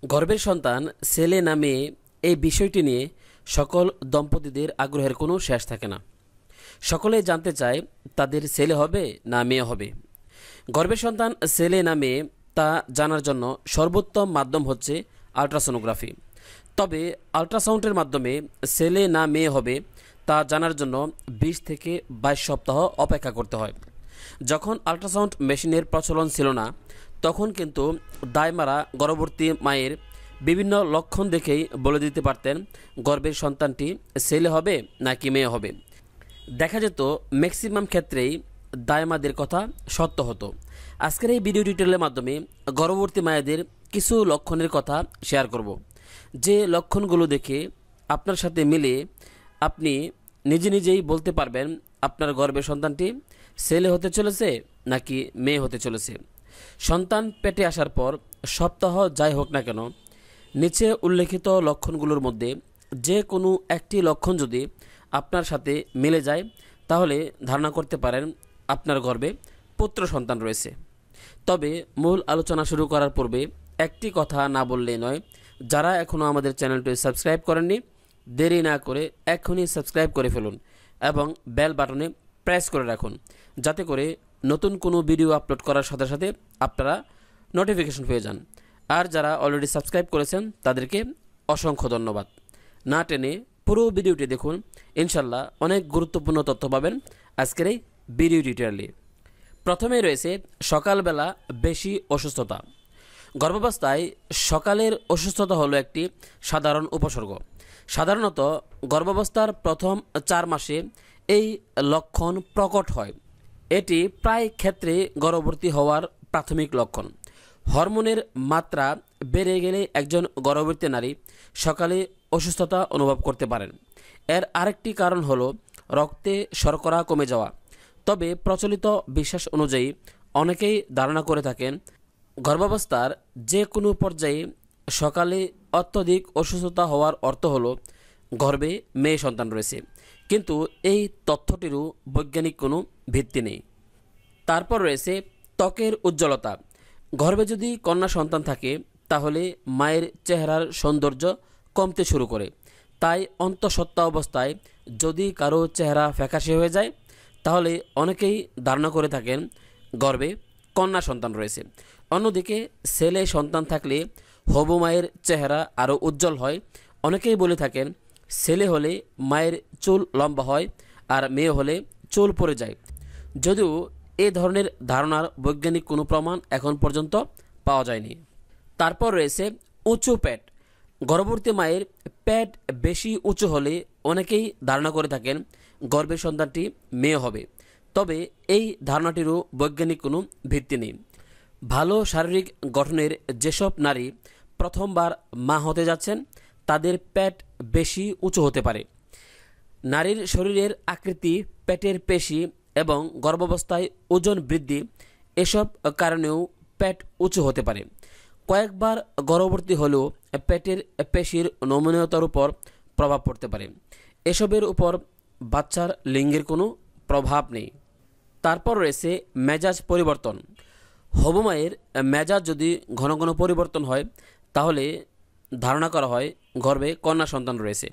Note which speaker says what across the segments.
Speaker 1: গর্ভের সন্তান ছেলে না মেয়ে এই বিষয়টি নিয়ে সকল দম্পতিদের আগ্রহের কোনো শেষ থাকে না। সকলেই জানতে চায় তাদের ছেলে হবে না মেয়ে হবে। গর্ভের সন্তান ছেলে না মেয়ে তা জানার জন্য সর্বোত্তম মাধ্যম হচ্ছে আল্ট্রাসোনোগ্রাফি। তবে আল্ট্রাসাউন্ডের মাধ্যমে ছেলে না মেয়ে হবে তা জানার জন্য 20 থেকে 22 সপ্তাহ অপেক্ষা করতে হয়। যখন আল্ট্রাসাউন্ড মেশিনের প্রচলন ছিল না, তখন কিন্তু দায়মারা গর্ভবতী মায়ের বিভিন্ন লক্ষণ দেখেই বলে দিতে পারতেন গর্ভের সন্তানটি ছেলে হবে নাকি মেয়ে হবে। দেখা যেত ম্যাক্সিমাম ক্ষেত্রেই দায়মাদের কথা সত্য হতো। আজকের এই ভিডিও টিউটোরিয়ালের মাধ্যমে গর্ভবতী মায়েদের কিছু লক্ষণের কথা শেয়ার করব, যে লক্ষণগুলো দেখে আপনার সাথে মিলে আপনি নিজে নিজেই বলতে পারবেন আপনার গর্ভের সন্তানটি ছেলে হতে চলেছে নাকি মেয়ে হতে চলেছে। সন্তান পেটে আসার পর সপ্তাহ যাই হোক না কেন, নিচে উল্লেখিত লক্ষণগুলোর মধ্যে যে কোনো একটি লক্ষণ যদি আপনার সাথে মিলে যায়, তাহলে ধারণা করতে পারেন আপনার গর্ভে পুত্র সন্তান রয়েছে। তবে মূল আলোচনা শুরু করার পূর্বে একটি কথা না বললেই নয়, যারা এখনও আমাদের চ্যানেলটি সাবস্ক্রাইব করেননি, দেরি না করে এখনই সাবস্ক্রাইব করে ফেলুন এবং বেল বাটনে প্রেস করে রাখুন, যাতে করে নতুন কোনো ভিডিও আপলোড করার সাথে সাথে আপনারা নোটিফিকেশন পেয়ে যান। আর যারা অলরেডি সাবস্ক্রাইব করেছেন তাদেরকে অসংখ্য ধন্যবাদ। না টেনে পুরো ভিডিওটি দেখুন, ইনশাল্লাহ অনেক গুরুত্বপূর্ণ তথ্য পাবেন আজকের এই ভিডিও টিউটোরিয়ালে। প্রথমেই রয়েছে সকালবেলা বেশি অসুস্থতা। গর্ভাবস্থায় সকালের অসুস্থতা হলো একটি সাধারণ উপসর্গ। সাধারণত গর্ভাবস্থার প্রথম 4 মাসে এই লক্ষণ প্রকট হয়। এটি প্রায় ক্ষেত্রে গর্ভবতী হওয়ার প্রাথমিক লক্ষণ। হরমোনের মাত্রা বেড়ে গেলে একজন গর্ভবতী নারী সকালে অসুস্থতা অনুভব করতে পারেন। এর আরেকটি কারণ হলো রক্তে শর্করা কমে যাওয়া। তবে প্রচলিত বিশ্বাস অনুযায়ী অনেকেই ধারণা করে থাকেন গর্ভাবস্থার যে কোনো পর্যায়ে সকালে অত্যধিক অসুস্থতা হওয়ার অর্থ হলো গর্ভে মেয়ে সন্তান রয়েছে, কিন্তু এই তথ্যটিরও বৈজ্ঞানিক কোনো ভিত্তি নেই। তারপর রয়েছে ত্বকের উজ্জ্বলতা। গর্ভে যদি কন্যা সন্তান থাকে তাহলে মায়ের চেহারার সৌন্দর্য কমতে শুরু করে। তাই অন্তঃসত্ত্বা অবস্থায় যদি কারো চেহারা ফ্যাকাশে হয়ে যায়, তাহলে অনেকেই ধারণা করে থাকেন গর্ভে কন্যা সন্তান রয়েছে। অন্যদিকে ছেলে সন্তান থাকলে হবু মায়ের চেহারা আরও উজ্জ্বল হয়। অনেকেই বলে থাকেন ছেলে হলে মায়ের চুল লম্বা হয় আর মেয়ে হলে চুল পড়ে যায়, যদিও এ ধরনের ধারণার বৈজ্ঞানিক কোনো প্রমাণ এখন পর্যন্ত পাওয়া যায়নি। তারপর রয়েছে উঁচু পেট। গর্ভবতী মায়ের পেট বেশি উঁচু হলে অনেকেই ধারণা করে থাকেন গর্ভের সন্তানটি মেয়ে হবে। তবে এই ধারণাটিরও বৈজ্ঞানিক কোনো ভিত্তি নেই। ভালো শারীরিক গঠনের যেসব নারী প্রথমবার মা হতে যাচ্ছেন, তাদের পেট বেশি উঁচু হতে পারে। নারীর শরীরের আকৃতি, পেটের পেশি এবং গর্ভাবস্থায় ওজন বৃদ্ধি, এসব কারণেও পেট উঁচু হতে পারে। কয়েকবার গর্ভবতী হলেও পেটের পেশির নমনীয়তার উপর প্রভাব পড়তে পারে। এসবের উপর বাচ্চার লিঙ্গের কোনো প্রভাব নেই। তারপর রয়েছে মেজাজ পরিবর্তন। হবু মায়ের মেজাজ যদি ঘন ঘন পরিবর্তন হয়, তাহলে ধারণা করা হয় গর্ভে কন্যা সন্তান রয়েছে,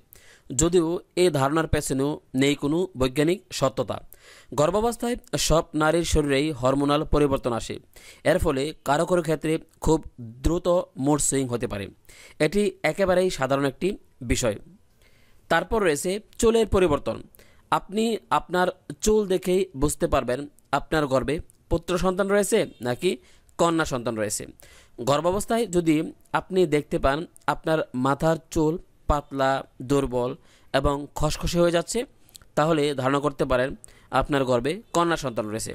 Speaker 1: যদিও এই ধারণার পেছনেও নেই কোনো বৈজ্ঞানিক সত্যতা। গর্ভাবস্থায় সব নারীর শরীরেই হরমোনাল পরিবর্তন আসে। এর ফলে কারো কারো ক্ষেত্রে খুব দ্রুত মুড সুইং হতে পারে। এটি একেবারেই সাধারণ একটি বিষয়। তারপর রয়েছে চুলের পরিবর্তন। আপনি আপনার চুল দেখেই বুঝতে পারবেন আপনার গর্ভে পুত্র সন্তান রয়েছে নাকি কন্যা সন্তান রয়েছে। গর্ভাবস্থায় যদি আপনি দেখতে পান আপনার মাথার চুল পাতলা, দুর্বল এবং খসখসে হয়ে যাচ্ছে, তাহলে ধারণা করতে পারেন আপনার গর্ভে কন্যা সন্তান রয়েছে।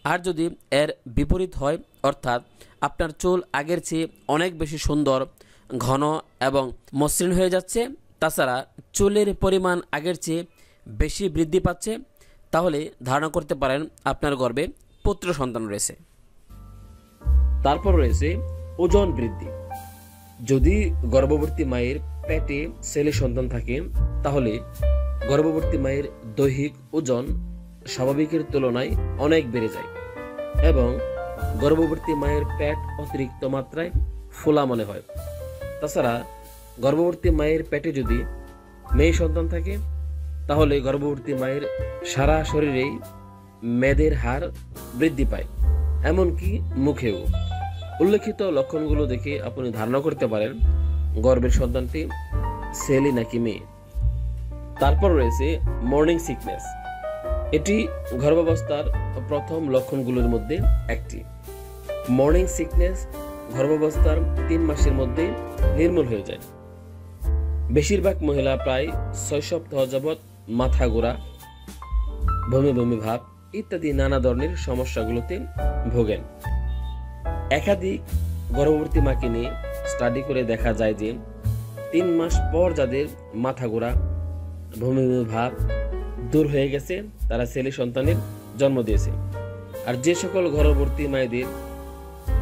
Speaker 1: আর যদি এর বিপরীত হয়, অর্থাৎ আপনার চুল আগের চেয়ে অনেক বেশি সুন্দর, ঘন এবং মসৃণ হয়ে যাচ্ছে, তাছাড়া চুলের পরিমাণ আগের চেয়ে বেশি বৃদ্ধি পাচ্ছে, তাহলে ধারণা করতে পারেন আপনার গর্ভে পুত্র সন্তান রয়েছে। তারপর রয়েছে ওজন বৃদ্ধি। যদি গর্ভবতী মায়ের পেটে ছেলে সন্তান থাকে, তাহলে গর্ভবতী মায়ের দৈহিক ওজন স্বাভাবিকের তুলনায় অনেক বেড়ে যায় এবং গর্ভবতী মায়ের পেট অতিরিক্ত মাত্রায় ফোলা মনে হয়। তাছাড়া গর্ভবতী মায়ের পেটে যদি মেয়ে সন্তান থাকে তাহলে গর্ভবতী মায়ের সারা শরীরেই মেদের হার বৃদ্ধি পায়, এমনকি মুখেও। উল্লেখিত লক্ষণগুলো দেখে আপনি ধারণা করতে পারেন গর্ভের সন্তানটি ছেলে নাকি মেয়ে। তারপর রয়েছে মর্নিং সিকনেস। এটি গর্ভাবস্থার প্রথম লক্ষণগুলোর মধ্যে একটি। মর্নিং সিকনেস গর্ভাবস্থার 3 মাসের মধ্যে নির্মূল হয়ে যায়। বেশিরভাগ মহিলা প্রায় 6 সপ্তাহ যাবৎ মাথা ঘোরা, বমি বমি ভাব ইত্যাদি নানা ধরনের সমস্যাগুলোতে ভোগেন। একাধিক গর্ভবতী মাকে নিয়ে স্টাডি করে দেখা যায় যে 3 মাস পর যাদের মাথা ঘোরা, বমি বমি ভাব দূর হয়ে গেছে তারা ছেলে সন্তানের জন্ম দিয়েছে। আর যে সকল গর্ভবতী মায়েদের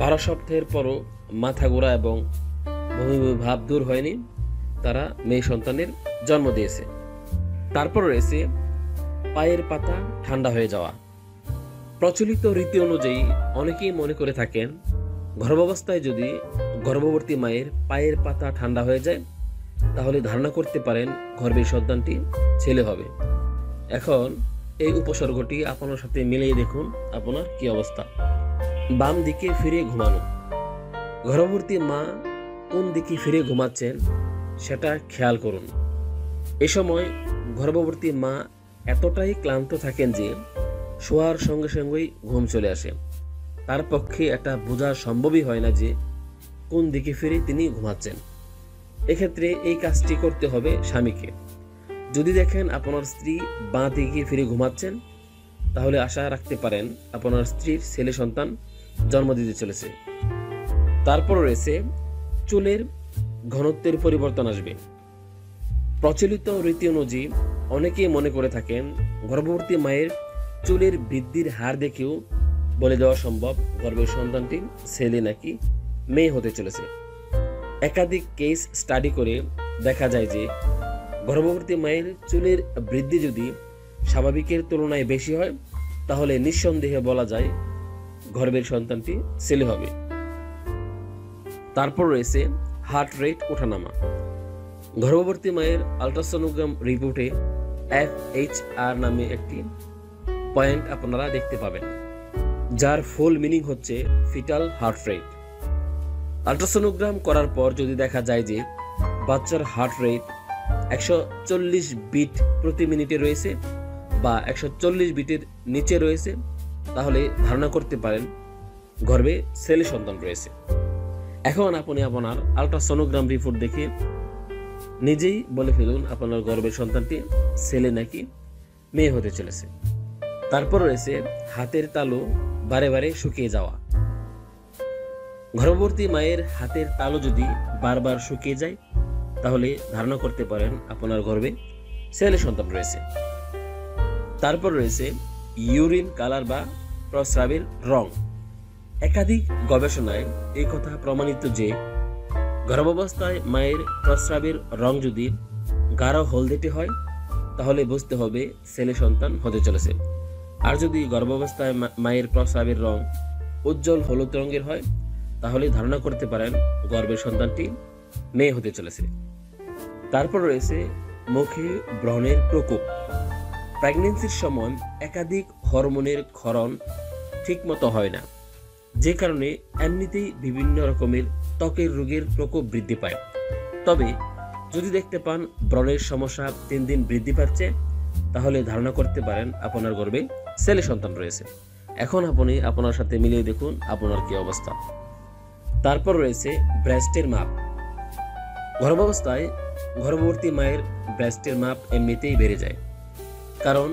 Speaker 1: 12 সপ্তাহের পরও মাথা ঘোরা এবং বমি বমি ভাব দূর হয়নি তারা মেয়ে সন্তানের জন্ম দিয়েছে। তারপর রয়েছে পায়ের পাতা ঠান্ডা হয়ে যাওয়া। প্রচলিত রীতি অনুযায়ী অনেকেই মনে করে থাকেন গর্ভাবস্থায় যদি গর্ভবতী মায়ের পায়ের পাতা ঠান্ডা হয়ে যায় তাহলে ধারণা করতে পারেন গর্ভের সন্তানটি ছেলে হবে। এখন এই উপসর্গটি আপনার সাথে মিলিয়ে দেখুন আপনার কি অবস্থা। বাম দিকে ফিরে ঘুমানো। গর্ভবতী মা কোন দিকে ফিরে ঘুমাচ্ছেন সেটা খেয়াল করুন। এ সময় গর্ভবতী মা এতটাই ক্লান্ত থাকেন যে শোয়ার সঙ্গে সঙ্গেই ঘুম চলে আসে। তার পক্ষে এটা বোঝা সম্ভবই হয় না যে কোন দিকে ফিরে তিনি ঘুমাচ্ছেন। এক্ষেত্রে এই কাজটি করতে হবে স্বামীকে। যদি দেখেন আপনার স্ত্রী বাঁ দিকে ফিরে ঘুমাচ্ছেন তাহলে আশা রাখতে পারেন আপনার স্ত্রীর ছেলে সন্তান জন্ম দিতে চলেছে। তারপর রয়েছে চুলের ঘনত্বের পরিবর্তন আসবে। প্রচলিত রীতি অনুযায়ী অনেকেই মনে করে থাকেন গর্ভবতী মায়ের চুলের বৃদ্ধির হার দেখেও বলে দেওয়া সম্ভব গর্ভের সন্তানটি ছেলে নাকি মেয়ে হতে চলেছে। একাধিক কেস স্টাডি করে দেখা যায় যে গর্ভবতী মায়ের চুলের বৃদ্ধি যদি স্বাভাবিকের তুলনায় বেশি হয় তাহলে নিঃসন্দেহে বলা যায় গর্ভের সন্তানটি ছেলে হবে। তারপর রয়েছে হার্ট রেট ওঠানামা। গর্ভবতী মায়ের আল্ট্রাসোনোগ্রাম রিপোর্টে FHR নামে একটি পয়েন্ট আপনারা দেখতে পাবেন, যার ফুল মিনিং হচ্ছে ফিটাল হার্ট রেট। আল্ট্রাসোনোগ্রাম করার পর যদি দেখা যায় যে বাচ্চার হার্ট রেট 140 বিট প্রতি মিনিটে রয়েছে বা 140 বিটের নিচে রয়েছে তাহলে ধারণা করতে পারেন গর্ভে ছেলে সন্তান রয়েছে। এখন আপনি আপনার আল্ট্রাসোনোগ্রাম রিপোর্ট দেখে নিজেই বলে ফেলুন আপনার গর্ভের সন্তানটি ছেলে নাকি মেয়ে হতে চলেছে। তারপর রয়েছে হাতের তালু বারে বারে শুকিয়ে যাওয়া। গর্ভবতী মায়ের হাতের তালু যদি বারবার শুকিয়ে যায় তাহলে ধারণা করতে পারেন আপনার গর্ভে ছেলে সন্তান রয়েছে। তারপর রয়েছে ইউরিন কালার বা প্রস্রাবের রং। একাধিক গবেষণায় এই কথা প্রমাণিত যে গর্ভাবস্থায় মায়ের প্রস্রাবের রং যদি গাঢ় হলদেটে হয় তাহলে বুঝতে হবে ছেলে সন্তান হতে চলেছে। আর যদি গর্ভাবস্থায় মায়ের প্রস্রাবের রং উজ্জ্বল হলুদ রঙের হয় তাহলে ধারণা করতে পারেন গর্ভের সন্তানটি মেয়ে হতে চলেছে। তারপর রয়েছে মুখে ব্রণের প্রকোপ। প্রেগন্যান্সির সময় একাধিক হরমোনের ক্ষরণ ঠিকমতো হয় না, যে কারণে এমনিতেই বিভিন্ন রকমের ত্বকের রোগের প্রকোপ বৃদ্ধি পায়। তবে যদি দেখতে পান ব্রণের সমস্যা দিন দিন বৃদ্ধি পাচ্ছে তাহলে ধারণা করতে পারেন আপনার গর্ভে ছেলে সন্তান রয়েছে। এখন আপনি আপনার সাথে মিলিয়ে দেখুন আপনার কি অবস্থা। তারপর রয়েছে ব্রেস্টের মাপ। গর্ভাবস্থায় গর্ভবতী মায়ের ব্রেস্টের মাপ এমনিতেই বেড়ে যায়, কারণ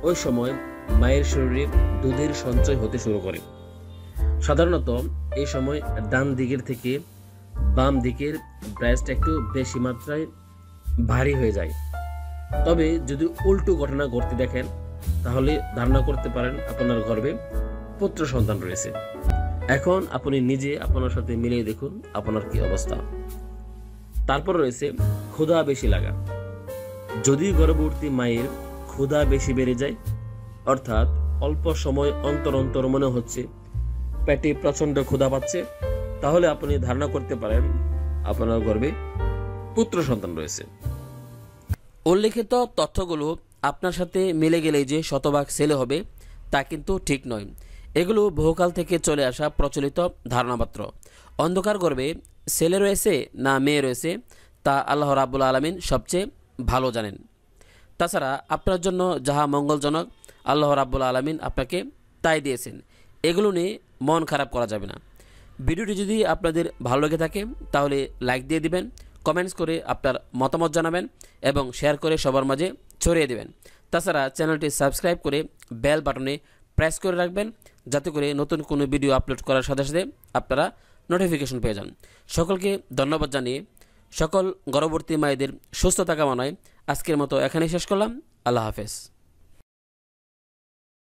Speaker 1: ওই সময় মায়ের শরীরে দুধের সঞ্চয় হতে শুরু করে। সাধারণত এই সময় ডান দিকের থেকে বাম দিকের ব্রেস্ট একটু বেশি মাত্রায় ভারী হয়ে যায়। তবে যদি উল্টো ঘটনা ঘটতে দেখেন তাহলে ধারণা করতে পারেন আপনার গর্ভে পুত্র সন্তান রয়েছে। এখন আপনি নিজে আপনার সাথে মিলিয়ে দেখুন আপনার কি অবস্থা। তারপর রয়েছে ক্ষুধা বেশি লাগা। যদি গর্ভবতী মায়ের ক্ষুধা বেশি বেড়ে যায়, অর্থাৎ অল্প সময় অন্তর অন্তর মনে হচ্ছে পেটে প্রচন্ড ক্ষুধা পাচ্ছে, তাহলে আপনি ধারণা করতে পারেন
Speaker 2: আপনার গর্ভে পুত্র সন্তান রয়েছে।
Speaker 1: উল্লেখিত তথ্যগুলো আপনার সাথে মিলে গেলেই যে শতভাগ ছেলে হবে তা কিন্তু ঠিক নয়। এগুলো বহুকাল থেকে চলে আসা প্রচলিত ধারণা মাত্র। অন্ধকার গর্ভে ছেলে রয়েছে না মেয়ে রয়েছে তা আল্লাহ রাব্বুল আলামিন সবচেয়ে ভালো জানেন। তাছাড়া আপনার জন্য যাহা মঙ্গলজনক আল্লাহ রাব্বুল আলামিন আপনাকে তাই দিয়েছেন। এগুলো নিয়ে মন খারাপ করা যাবে না। ভিডিওটি যদি আপনাদের ভালো লেগে থাকে তাহলে লাইক দিয়ে দিবেন, কমেন্টস করে আপনার মতামত জানাবেন এবং শেয়ার করে সবার মাঝে ছড়িয়ে দেবেন। তাছাড়া চ্যানেলটি সাবস্ক্রাইব করে বেল বাটনে প্রেস করে রাখবেন, যাতে করে নতুন কোনো ভিডিও আপলোড করার সাথে সাথে আপনারা নোটিফিকেশন পেয়ে যান। সকলকে ধন্যবাদ জানিয়ে সকল গর্ভবতী মায়েদের সুস্থতা কামনায় আজকের মতো এখানেই শেষ করলাম। আল্লাহ হাফেজ।